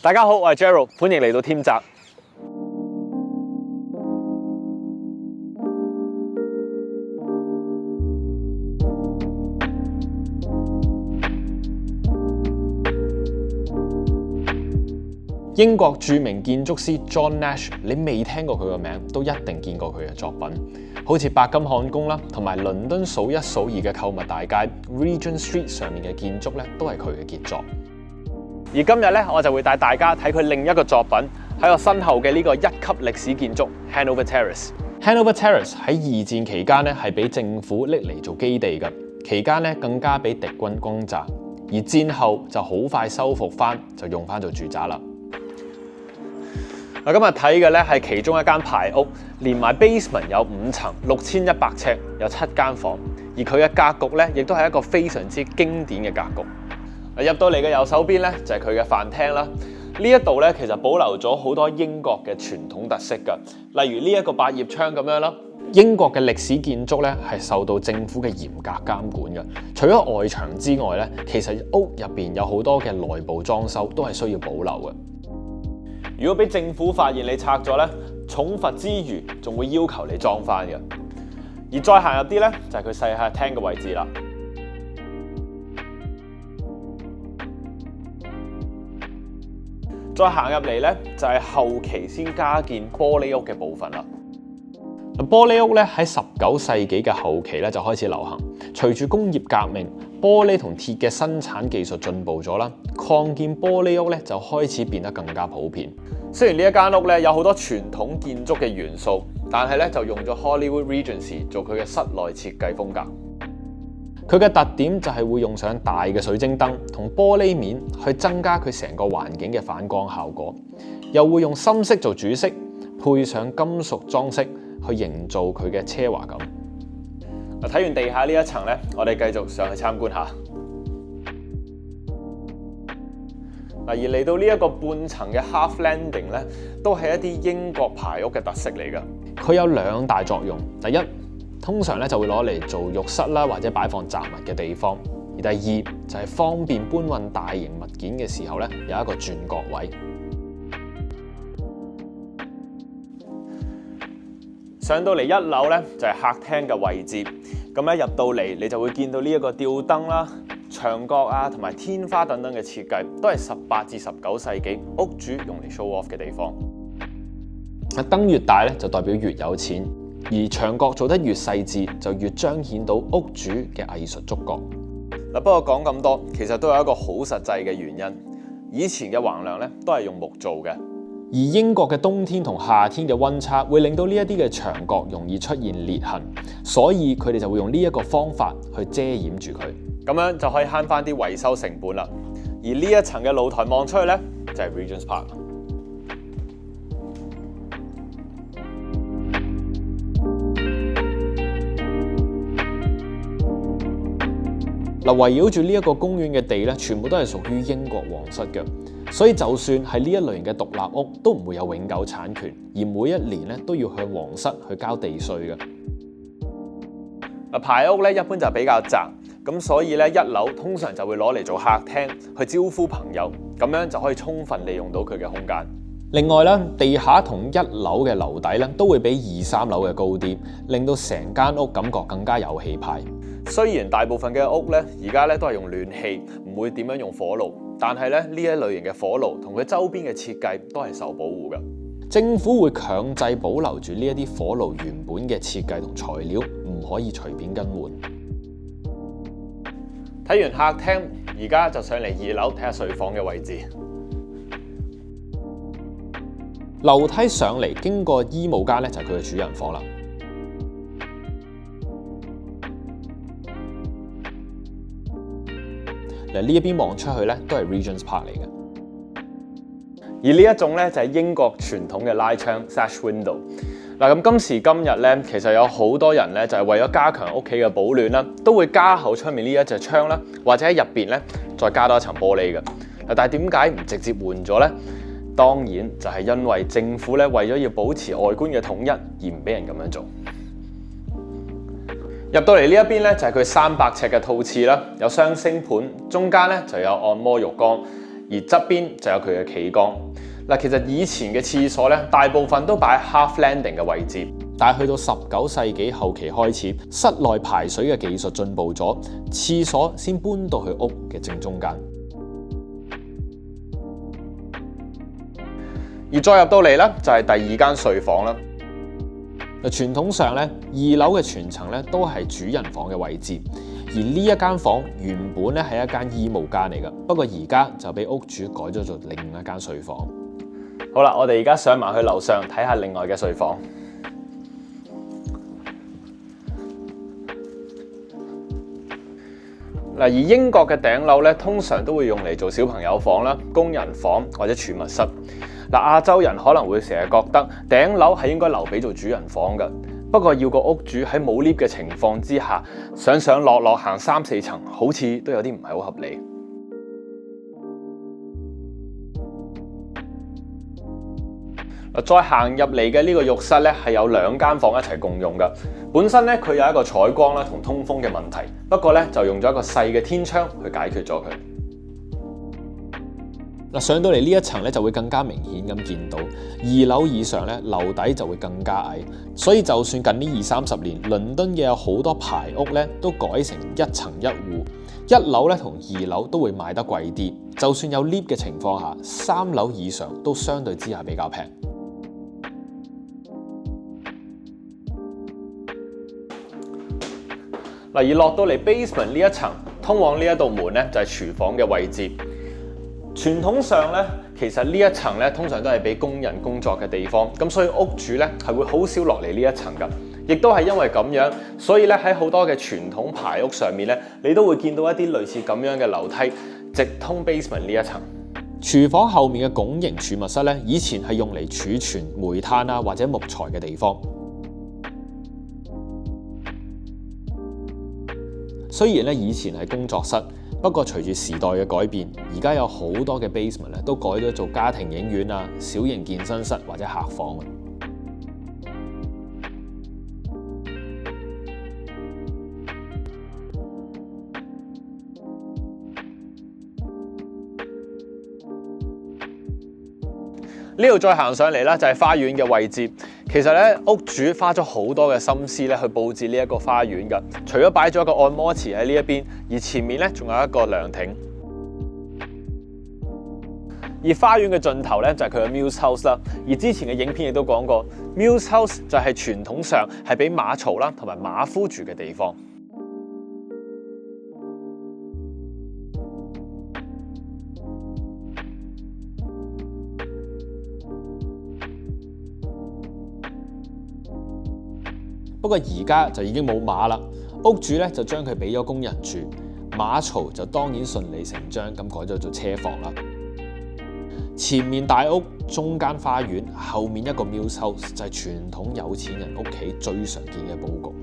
大家好，我係 Gerald， 歡迎嚟到添澤。英國著名建築師 John Nash， 你未聽過佢個名，都一定見過佢嘅作品，好似白金漢宮啦，同埋倫敦數一數二嘅購物大街 Regent Street 上面嘅建築咧，都係佢嘅傑作。而今日咧，我就會帶大家睇佢另一個作品，喺我身後嘅呢個1級歷史建築 Hanover Terrace。Hanover Terrace 喺二戰期間咧，係俾政府拎嚟做基地嘅，期間咧更加俾敵軍轟炸，而戰後就好快修復翻，就用翻做住宅啦。今日睇嘅咧係其中一間排屋，連埋 basement 有5層，6100尺，有7間房，而佢嘅格局咧亦都係一個非常之經典嘅格局。入到嚟嘅右手邊咧就係佢嘅飯廳啦。呢一度咧其實保留咗好多英國嘅傳統特色㗎，例如呢一個百葉窗咁樣啦。英國嘅歷史建築咧係受到政府嘅嚴格監管嘅。除咗外牆之外咧，其實屋入邊有好多嘅內部裝修都係需要保留嘅。如果俾政府發現你拆咗咧，重罰之餘，仲會要求你裝翻嘅。而再行入啲咧，就係佢細客廳嘅位置啦。再行入嚟咧，就係後期先加建玻璃屋嘅部分啦。玻璃屋咧喺19世紀嘅後期咧就開始流行，隨住工業革命，玻璃同鐵嘅生產技術進步咗啦，擴建玻璃屋咧就開始變得更加普遍。雖然呢一間屋咧有好多傳統建築嘅元素，但係咧就用咗 Hollywood Regency 做佢嘅室內設計風格。佢嘅特點就係會用上大嘅水晶燈同玻璃面去增加佢成個環境嘅反光效果，又會用深色做主色，配上金屬裝飾去營造佢嘅奢華感。睇完地下呢一層咧，我哋繼續上去參觀下。而嚟到呢一個半層嘅 half landing 咧，都係一啲英國排屋嘅特色嚟㗎。佢有2大作用，第一，通常咧就會攞嚟做浴室啦，或者擺放雜物嘅地方；而第二就係方便搬運大型物件嘅時候咧，有一個轉角位。上到嚟1樓咧就係客廳嘅位置，咁咧入到嚟你就會見到呢一個吊燈啦、牆角啊同埋天花等等嘅設計，都係18至19世紀屋主用嚟 show off 嘅地方。燈越大咧就代表越有錢，而牆角做得越細緻，就越彰顯到屋主嘅藝術觸覺。不過講咁多，其實都有一個好實際嘅原因。以前嘅橫梁咧都係用木做嘅，而英國嘅冬天同夏天嘅溫差會令到呢一啲嘅牆角容易出現裂痕，所以佢哋就會用呢一個方法去遮掩住佢，咁樣就可以慳翻啲維修成本啦。而呢一層嘅露台望出去咧，就係 Regent's Park。圍繞住呢一個公園嘅地咧，全部都係屬於英國皇室嘅，所以就算係呢一類型嘅獨立屋，都唔會有永久產權，而每一年咧都要向皇室去交地稅嘅。排屋咧一般就比較窄，咁所以咧1樓通常就會攞嚟做客廳，去招呼朋友，咁樣就可以充分利用到佢嘅空間。另外咧，地下同1樓嘅樓底咧都會比2、3樓嘅高啲，令到成間屋感覺更加有氣派。雖然大部分嘅屋咧而家咧都係用暖氣，唔會點樣用火爐，但係咧呢一類型嘅火爐同佢周邊嘅設計都係受保護嘅。政府會強制保留住呢一啲火爐原本嘅設計同材料，唔可以隨便更換。睇完客廳，而家就上嚟2樓睇下睡房嘅位置。樓梯上嚟經過衣帽間咧，就係佢嘅主人房啦。呢一邊望出去咧，都係 Regent's Park 嚟嘅。而呢一種咧就係英國傳統嘅拉窗 sash window。咁今時今日咧，其實有好多人咧就係為咗加強屋企嘅保暖啦，都會加厚出面呢一隻窗啦，或者喺入邊咧再加多一層玻璃嘅。但係點解唔直接換咗咧？當然就係因為政府咧為咗要保持外觀嘅統一，而唔俾人咁樣做。入到嚟呢一邊咧就係佢300尺嘅套廁啦，有雙星盤，中間咧就有按摩浴缸，而而側邊就有佢嘅企缸。嗱，其實以前嘅廁所咧，大部分都擺喺 half landing 嘅位置，但係去到19世紀後期開始，室內排水嘅技術進步咗，廁所先搬到去屋嘅正中間。而再入到嚟咧，就係第二間睡房啦。傳統上咧，2樓嘅全層咧都係主人房嘅位置，而呢一間房原本咧係一間衣帽間嚟㗎，不過而家就俾屋主改咗做另一間睡房。好啦，我哋而家上埋去樓上睇下另外嘅睡房。嗱，而英國嘅頂樓咧，通常都會用嚟做小朋友房啦、工人房或者儲物室。嗱，亞洲人可能會成日覺得頂樓係應該留俾做主人房嘅，不過要個屋主喺冇 lift 嘅情況之下，上上落落行3、4層，好似都有啲唔係好合理。再行入嚟嘅呢個浴室咧，係有2間房一齊共用嘅。本身咧佢有一個採光啦同通風嘅問題，不過咧就用咗一個細嘅天窗去解決咗佢。嗱，上到嚟呢一層咧就會更加明顯咁見到2樓以上咧樓底就會更加矮，所以就算近呢20、30年，倫敦嘅有好多排屋咧都改成1層1戶，1樓咧同2樓都會賣得貴啲。就算有 lift 嘅情況下，3樓以上都相對之下比較平。嗱，而落到嚟 basement 呢一層，通往呢一道門咧就係廚房嘅位置。傳統上咧，其實呢一層咧通常都係俾工人工作嘅地方，咁所以屋主咧係會好少落嚟呢一層㗎。亦都係因為咁樣，所以咧喺好多嘅傳統排屋上面咧，你都會見到一啲類似咁樣嘅樓梯，直通 basement 呢一層。廚房後面嘅拱形儲物室咧，以前係用嚟儲存煤炭啊或者木材嘅地方。雖然咧以前係工作室，不過隨住時代嘅改變，而家有好多嘅 basement 咧都改咗做家庭影院啊、小型健身室或者客房。呢度再行上嚟咧就係花園嘅位置。其實咧屋主花咗好多嘅心思咧去佈置呢一個花園㗎。除咗擺咗個按摩池喺呢一邊，而前面咧仲有一個涼亭。而花園嘅盡頭咧就係佢嘅 Mews House 啦。而之前嘅影片亦都講過 ，Mews House 就係傳統上係俾馬槽啦同埋馬夫住嘅地方。不過而家就已經冇馬啦，屋主咧就將佢俾咗工人住，馬槽就當然順理成章咁改咗做車房啦。前面大屋，中間花園，後面一個 Mews House 就係傳統有錢人屋企最常見嘅佈局。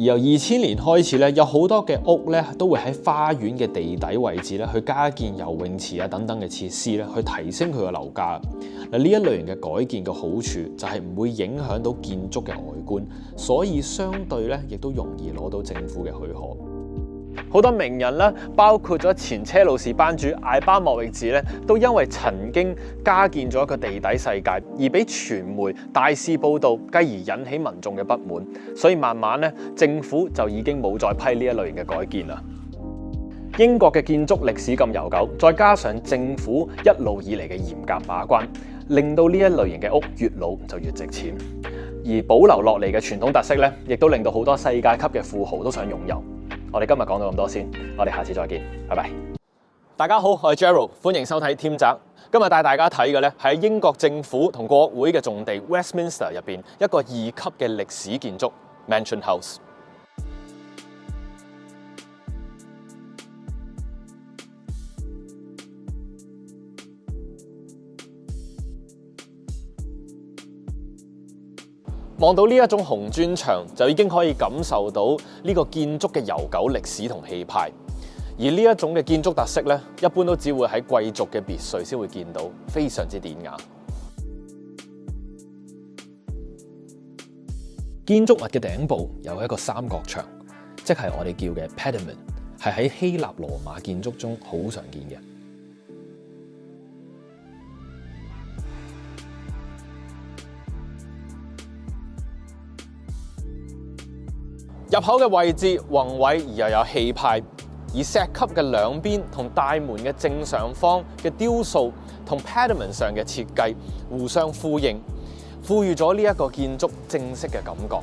而由2000年開始咧，有好多嘅屋咧都會喺花園嘅地底位置咧去加建游泳池啊等等嘅設施咧，去提升佢嘅樓價。嗱，呢一類型嘅改建嘅好處就係唔會影響到建築嘅外觀，所以相對咧亦都容易攞到政府嘅許可。好多名人啦，包括咗前車路士班主艾巴莫域治咧，都因為曾經加建咗一個地底世界，而俾傳媒大肆報導，繼而引起民眾嘅不滿，所以慢慢咧，政府就已經冇再批呢一類型嘅改建啦。英國嘅建築歷史咁悠久，再加上政府一路以嚟嘅嚴格把關，令到呢一類型嘅屋越老就越值錢。而保留落嚟嘅傳統特色咧，亦都令到好多世界級嘅富豪都想擁有。我哋今日講到咁多先，我哋下次再見，拜拜。大家好，我係 Gerald， 歡迎收睇添宅。今日帶大家睇嘅咧係英國政府同國會嘅重地 Westminster 入邊一個2級嘅歷史建築 Mansion House。望到呢一種紅磚牆，就已經可以感受到呢個建築嘅悠久歷史同氣派。而呢一種嘅建築特色咧，一般都只會喺貴族嘅別墅先會見到，非常之典雅。建築物嘅頂部有一個三角牆，即係我哋叫嘅 pediment，係喺希臘羅馬建築中好常見嘅。入口嘅位置宏偉而又有氣派，而石級嘅兩邊同大門嘅正上方嘅雕塑同 pediment 上嘅設計互相呼應，賦予咗呢一個建築正式嘅感覺。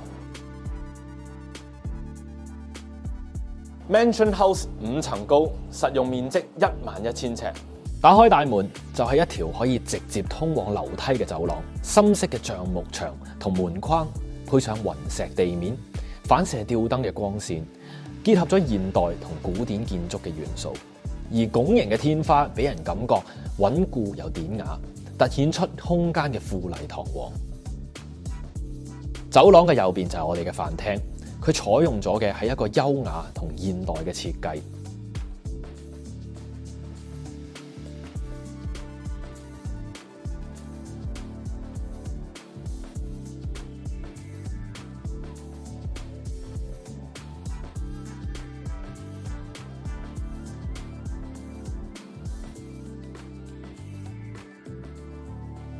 Mansion House 5層高，實用面積11000尺。打開大門就係一條可以直接通往樓梯嘅走廊，深色嘅橡木牆同門框，配上雲石地面，反射吊燈嘅光線，結合咗現代同古典建築嘅元素。而拱形嘅天花俾人感覺穩固又典雅，凸顯出空間嘅富麗堂皇。走廊嘅右邊就係我哋嘅飯廳，佢採用咗嘅係一個優雅同現代嘅設計。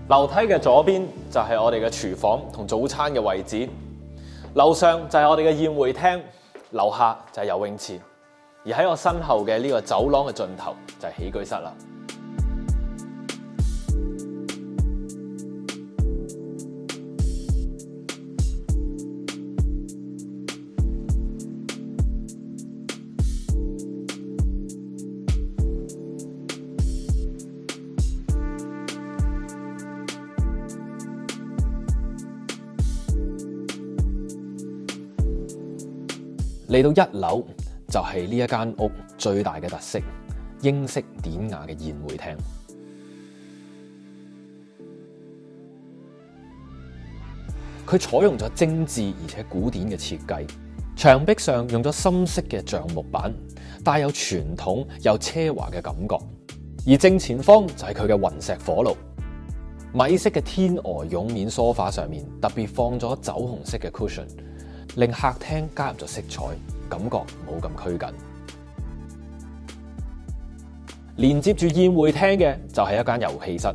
樓梯嘅左邊就係我哋嘅廚房同早餐嘅位置，樓上就係我哋嘅宴會廳，樓下就係游泳池，而喺我身後嘅呢個走廊嘅盡頭就係起居室啦。嚟到1樓就係呢一間屋最大嘅特色，英式典雅嘅宴會廳。佢採用咗精緻而且古典嘅設計，牆壁上用咗深色嘅橡木板，帶有傳統又奢華嘅感覺。而正前方就係佢嘅雲石火爐，米色嘅天鵝絨面梳化上面特別放咗酒紅色嘅 cushion，令客廳加入咗色彩，感覺冇咁拘謹。連接住宴會廳嘅就係一間遊戲室，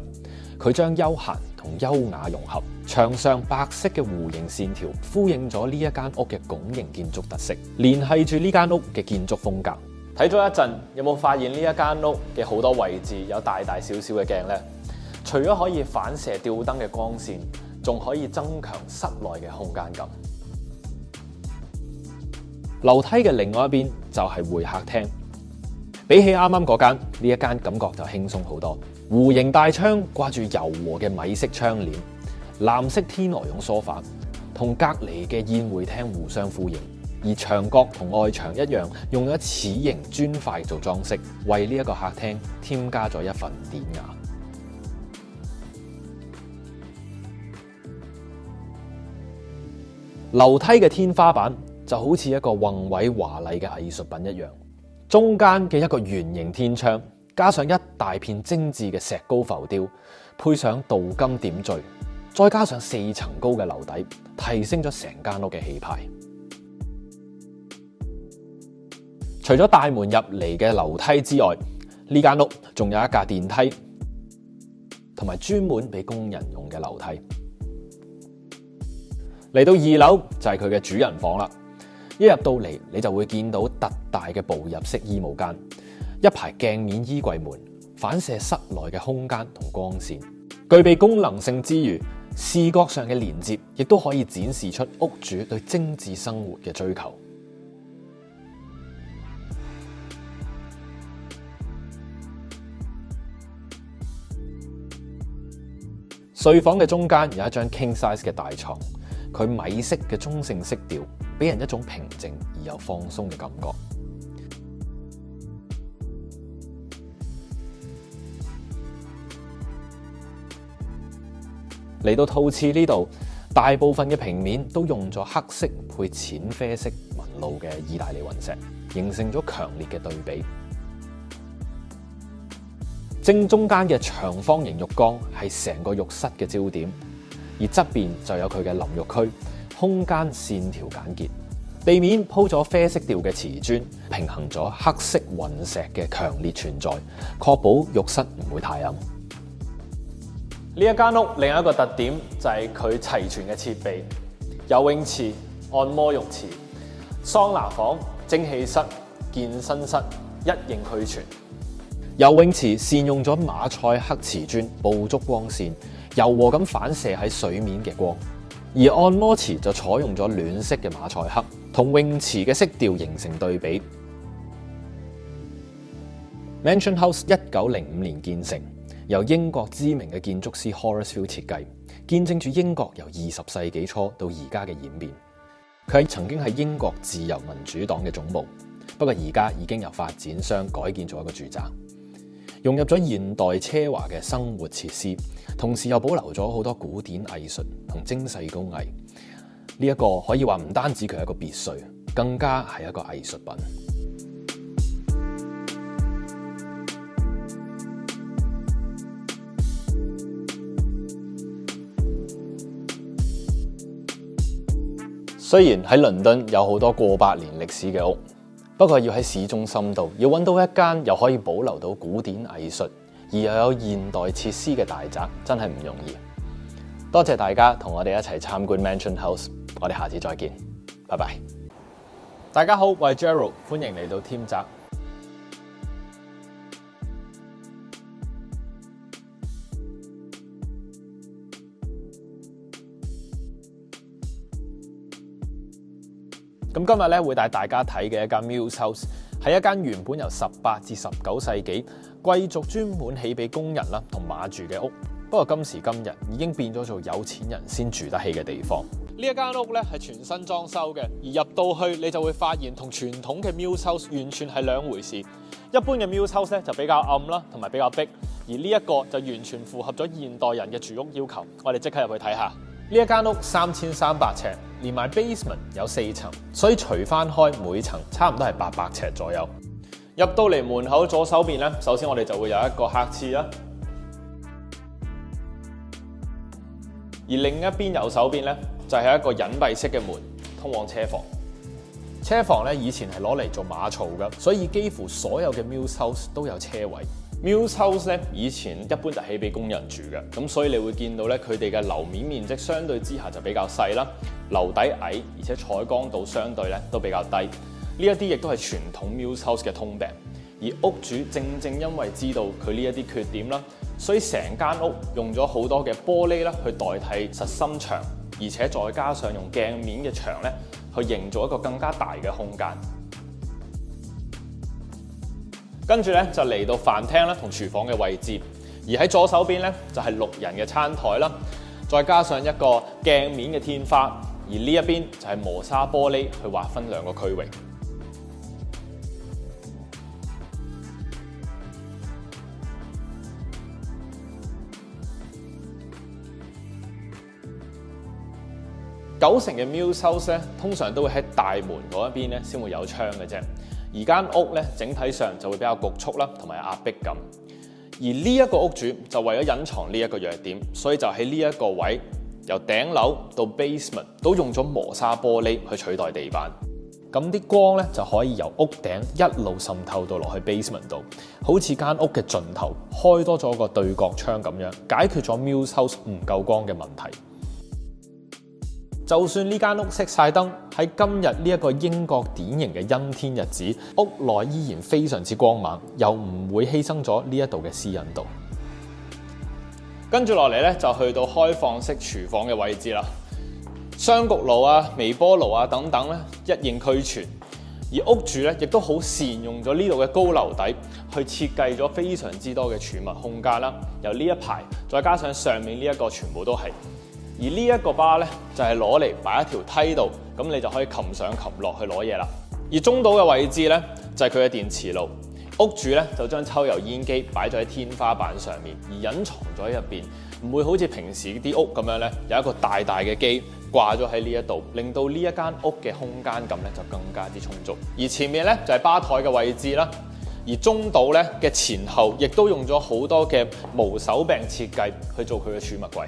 佢將休閒同優雅融合，牆上白色嘅弧形線條呼應咗呢一間屋嘅拱形建築特色，連繫住呢間屋嘅建築風格。睇咗一陣，有冇發現呢一間屋嘅好多位置有大大小小嘅鏡呢？除咗可以反射吊燈嘅光線，仲可以增強室內嘅空間感。樓梯嘅另外一邊就係會客廳，比起啱啱嗰間，呢一間感覺就輕鬆好多。弧形大窗掛住柔和嘅米色窗簾，藍色天鵝絨梳化同隔離嘅宴會廳互相呼應，而牆角同外牆一樣，用咗齒形磚塊做裝飾，為呢一個客廳添加咗一份典雅。樓梯嘅天花板就好似一個宏偉華麗嘅藝術品一樣，中間嘅一個圓形天窗，加上一大片精緻嘅石膏浮雕，配上鍍金點綴，再加上4層高嘅樓底，提升咗成間屋嘅氣派。除咗大門入嚟嘅樓梯之外，呢間屋仲有一架電梯，同埋專門俾工人用嘅樓梯。嚟到2樓就係佢嘅主人房啦。一入到嚟，你就會見到特大嘅步入式衣帽間，一排鏡面衣櫃門，反射室內嘅空間同光線。具備功能性之餘，視覺上嘅連接亦都可以展示出屋主對精緻生活嘅追求。睡房嘅中間有一張 king size 嘅大床，佢米色嘅中性色調，俾人一種平靜而又放鬆嘅感覺。嚟到套廁呢度，大部分嘅平面都用咗黑色配淺啡色紋路嘅意大利雲石，形成咗強烈嘅對比。正中間嘅長方形浴缸係成個浴室嘅焦點，而側邊就有佢嘅淋浴區，空間線條簡潔，地面鋪咗啡色調嘅瓷磚，平衡咗黑色雲石嘅強烈存在，確保浴室唔會太暗。呢一間屋另一個特點就係佢齊全嘅設備，游泳池、按摩浴池、桑拿房、蒸氣室、健身室一應俱全。游泳池善用咗馬賽克瓷磚，捕捉光線，柔和咁反射喺水面嘅光；而按摩池就採用咗暖色嘅馬賽克，同泳池嘅色調形成對比。Mansion House 1905年建成，由英國知名嘅建築師 Horace Field 設計，見證住英國由20世紀初到而家嘅演變。佢曾經係英國自由民主黨嘅總部，不過而家已經由發展商改建做一個住宅，融入咗現代奢華嘅生活設施，同時又保留咗好多古典藝術同精細工藝。呢一個可以話唔單止佢係一個別墅，更加係一個藝術品。雖然喺倫敦有好多過百年歷史嘅屋，不過要喺市中心度要揾到一間又可以保留到古典藝術，而又有現代設施嘅大宅，真係唔容易。多謝大家同我哋一齊參觀 Mansion House， 我哋下次再見，拜拜。大家好，我係 Gerald， 歡迎嚟到添宅。咁今日咧會帶大家睇嘅一間 Mills House， 係一間原本由18至19世紀貴族專門起俾工人啦同馬住嘅屋，不過今時今日已經變咗做有錢人先住得起嘅地方。呢一間屋咧係全新裝修嘅，而入到去你就會發現同傳統嘅 Mills House 完全係兩回事。一般嘅 Mills House 咧就比較暗啦，同埋比較逼，而呢一個就完全符合咗現代人嘅住屋要求。我哋即刻入去睇下。呢一間屋3300尺，連埋 basement 有4層，所以除翻開每層差唔多係800尺左右。入到嚟門口左手邊咧，首先我哋就會有一個客廁啦，而另一邊右手邊咧就係一個隱蔽式嘅門，通往車房。車房咧以前係攞嚟做馬槽㗎，所以幾乎所有嘅 Mills House 都有車位。Mills House 咧以前一般就起俾工人住嘅，咁所以你會見到咧佢哋嘅樓面面積相對之下就比較細啦，樓底矮，而且採光度相對咧都比較低。呢一啲亦都係傳統 Mills House 嘅通病。而屋主正因為知道佢呢一啲缺點啦，所以成間屋用咗好多嘅玻璃啦去代替實心牆，而且再加上用鏡面嘅牆咧去營造一個更加大嘅空間。跟住咧就嚟到飯廳啦同廚房嘅位置，而喺左手邊咧就係6人嘅餐台啦，再加上一個鏡面嘅天花，而呢一邊就係磨砂玻璃去劃分2個區域。90成嘅 Mills House 咧，通常都會喺大門嗰一邊咧先會有窗嘅啫。而間屋咧整體上就會比較局促啦，同埋壓迫感。而呢一個屋主就為咗隱藏呢一個弱點，所以就喺呢一個位由頂樓到 basement 都用咗磨砂玻璃去取代地板。咁啲光咧就可以由屋頂一路滲透到落去 basement 度，好似間屋嘅盡頭開多咗個對角窗咁樣，解決咗 Mills House 唔夠光嘅問題。就算呢間屋熄晒燈，喺今日呢一個英國典型嘅陰天日子，屋內依然非常之光猛，又唔會犧牲咗呢一度嘅私隱度。跟住落嚟咧，就去到開放式廚房嘅位置啦。雙焗爐啊、微波爐啊等等咧，一應俱全。而屋主咧，亦都好善用咗呢度嘅高樓底，去設計咗非常之多嘅儲物空間啦。由呢一排，再加上上面呢一個，全部都係。而呢一個吧咧，就係攞嚟擺一條梯度，咁你就可以擒上擒落去攞嘢啦。而中島嘅位置咧，就係佢嘅電磁爐。屋主咧就將抽油煙機擺咗喺天花板上面，而隱藏咗喺入邊，唔會好似平時啲屋咁樣咧，有一個大嘅機掛咗喺呢一度，令到呢一間屋嘅空間感咧就更加之充足。而前面咧就係吧台嘅位置啦。而中島咧嘅前後亦都用咗好多嘅無手柄設計去做佢嘅儲物櫃。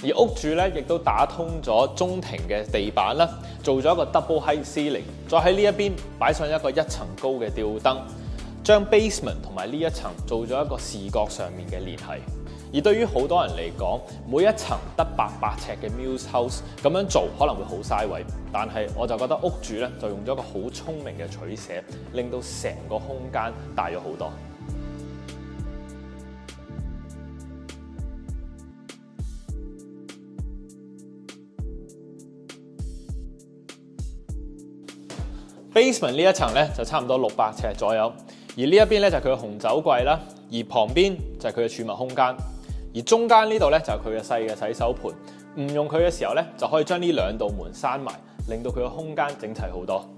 而屋主咧亦都打通咗中庭嘅地板啦，做咗一個 double height ceiling， 再喺呢一邊擺上一個1層高嘅吊燈，將 basement 同埋呢一層做咗一個視覺上面嘅聯繫。而對於好多人嚟講，每一層得800尺嘅 Muse House 咁樣做可能會好嘥位，但係我就覺得屋主咧就用咗一個好聰明嘅取捨，令到成個空間大咗好多。Basement 呢一層咧就差唔多600尺左右，而呢一邊咧就係佢嘅紅酒櫃啦，而旁邊就係佢嘅儲物空間，而中間呢度咧就係佢嘅細嘅洗手盆。唔用佢嘅時候咧，就可以將呢2道門閂埋，令到佢嘅空間整齊好多。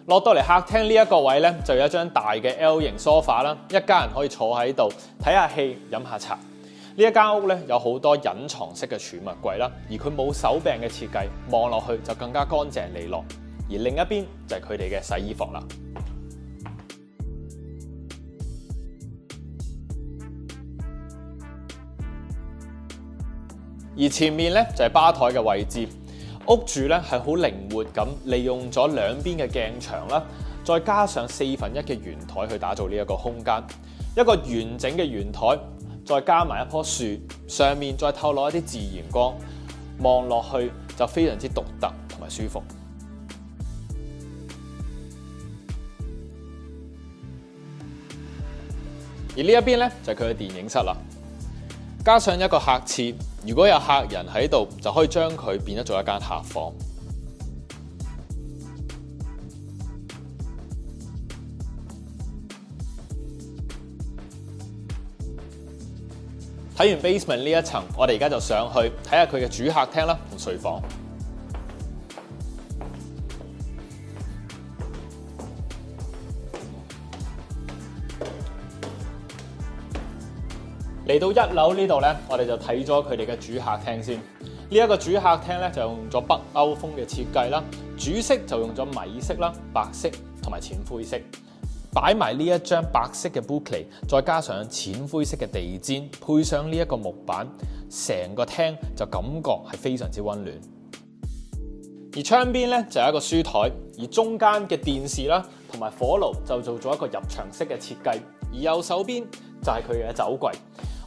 落到嚟客廳呢一個位咧，就有一張大嘅 L 型 sofa 啦，一家人可以坐喺度睇下戲、飲下茶。呢一間屋咧有好多隱藏式嘅儲物櫃啦，而佢冇手柄嘅設計，望落去就更加乾淨利落。而另一邊就係佢哋嘅洗衣房啦。而前面咧就係吧台嘅位置，屋主咧係好靈活咁利用咗兩邊嘅鏡牆啦，再加上1/4嘅圓台去打造呢一個空間，一個完整嘅圓台。再加埋一棵樹，上面再透露一啲自然光，望落去就非常之獨特同埋舒服。而呢一邊咧就係佢嘅電影室啦，加上一個客廁，如果有客人喺度，就可以將佢變咗做一間客房。睇完 basement 呢一層，我哋而家就上去睇下佢嘅主客廳啦同睡房。嚟到1樓呢度咧，我哋就睇咗佢哋嘅主客廳先。呢一個主客廳咧就用咗北歐風嘅設計啦，主色就用咗米色啦、白色同埋淺灰色。擺埋呢一張白色嘅 boucle， 再加上淺灰色嘅地氈，配上呢一個木板，成個廳就感覺係非常之溫暖。而窗邊咧就有一個書台，而中間嘅電視啦同埋火爐就做咗一個入牆式嘅設計，而右手邊就係佢嘅酒櫃。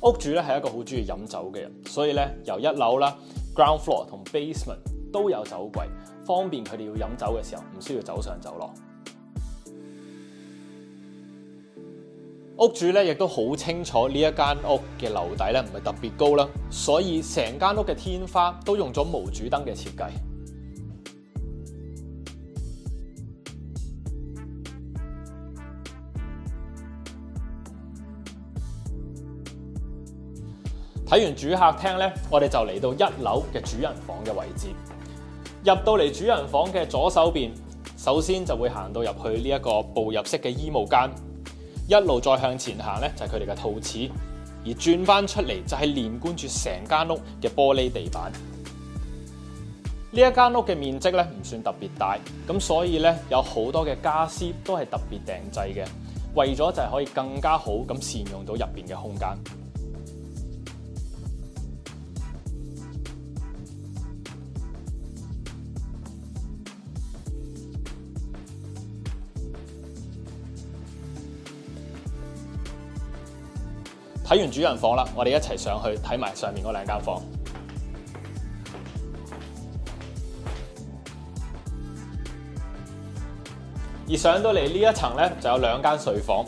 屋主咧係一個好中意飲酒嘅人，所以咧由1樓啦、ground floor 同 basement 都有酒櫃，方便佢哋要飲酒嘅時候唔需要走上走落。屋主咧亦都好清楚呢一間屋嘅樓底咧唔係特別高啦，所以成間屋嘅天花都用咗無主燈嘅設計。睇完主客廳咧，我哋就嚟到1樓嘅主人房嘅位置。入到嚟主人房嘅左手邊，首先就會行到入去呢一個步入式嘅衣帽間。一路再向前行咧，就係佢哋嘅套廁，而轉翻出嚟就係連貫住成間屋嘅玻璃地板。呢一間屋嘅面積咧唔算特別大，咁所以咧有好多嘅家私都係特別訂製嘅，為咗就係可以更加好咁善用到入邊嘅空間。睇完主人房啦，我哋一齊上去睇埋上面嗰2間房。而上到嚟呢一層咧，就有2間睡房。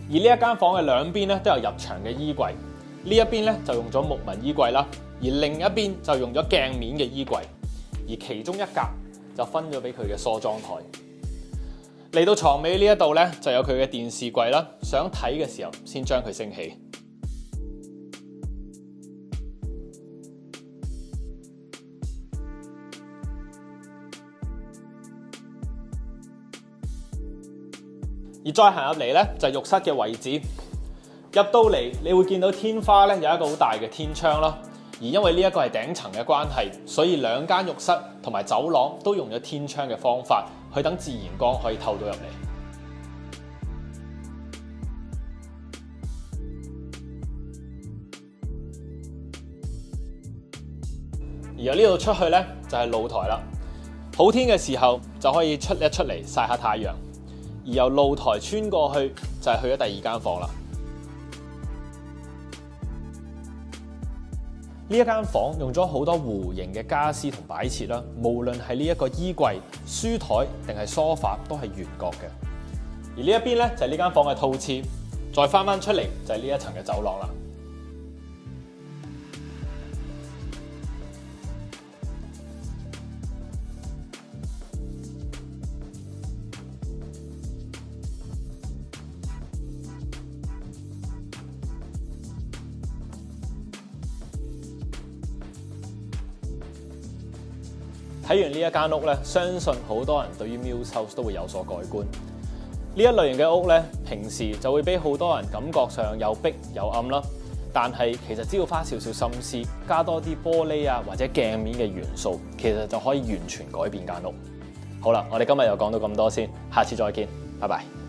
而呢一間房嘅兩邊咧都有入牆嘅衣櫃，呢一邊咧就用咗木紋衣櫃啦，而另一邊就用咗鏡面嘅衣櫃，而其中一格就分咗俾佢嘅梳妝台。嚟到床尾呢一度咧，就有佢嘅電視櫃啦。想睇嘅時候，先將佢升起。而再行入嚟咧，就係浴室嘅位置。入到嚟，你會見到天花咧有一個好大嘅天窗啦。而因為呢一個係頂層嘅關係，所以2間浴室同埋走廊都用咗天窗嘅方法，去等自然光可以透到入嚟。由呢度出去呢，就係露台啦。好天嘅時候就可以出嚟曬下太陽，而由露台穿過去就係去咗第二間房啦。呢一間房用咗好多弧形嘅家私同擺設啦，無論係呢一個衣櫃、書台定係梳化都係圓角嘅。而呢一邊咧就係呢間房嘅套廁，再翻出嚟就係呢一層嘅走廊啦。睇完呢一間屋咧，相信好多人對於 Muse House 都會有所改觀。呢一類型嘅屋咧，平時就會俾好多人感覺上又逼又暗啦。但係其實只要花少少心思，加多啲玻璃啊或者鏡面嘅元素，其實就可以完全改變間屋。好啦，我哋今日又講到咁多先，下次再見，拜拜。